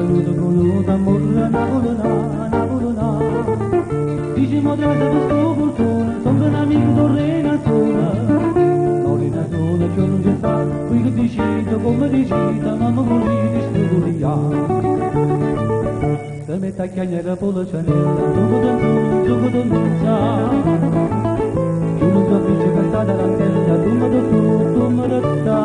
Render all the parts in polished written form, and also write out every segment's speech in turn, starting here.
saluto voluta, morra Navolona. Dici modrata per sto fortuna, sono un amico torrena sola. Torrena sola che non ci sta, qui che decido come decida, mamma volete sto vogliamo. Se mette a chiagnare per la cianella, gioco da mizza. Che non so che c'è cantata l'antella, tu me da sta.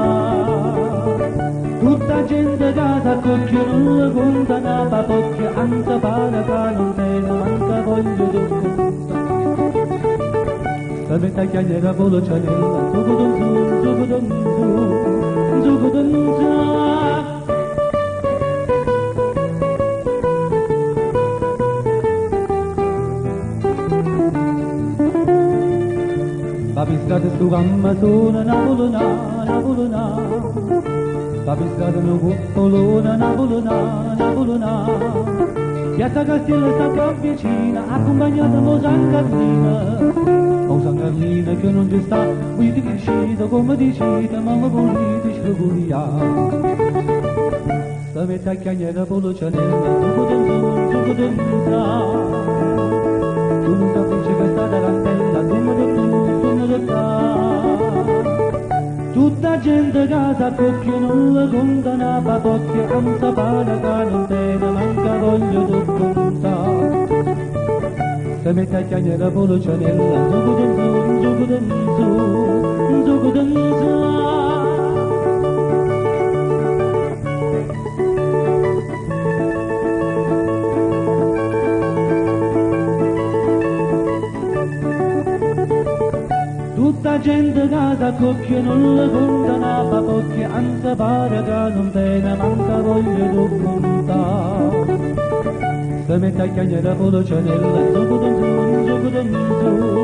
Tutta gente casa cocchio non la conta una papocchia, anche para che non te ne manca voglio d'occonta. Se mette a chiagnare per la cianella, gioco da mizza. Papistrada stu gamma sono Navolona. Papistrada no cuppolona Navolona. Piazza Castello sta qua vicina, accompagnata da San Carlina che non ci sta, qui ti crescita come dicita, mamma volete sfrugugliare. Se mette a chiagnare per la cianella, gioco da mizza. Tu non capisci che sta tarantella, tu me da sta. Tutta gente casa cocchio non la conta una papocchia, anza para che non te ne manca voglio d'occonta. Se mette a chiagnare per la cianella, gioco da mizzo. Tutta gente casa cocchio non la conta una papocchia, anzi pare che non te ne manca voglio d'occonta. Se mette a chiagnare per la cianella, gioco da mizzo.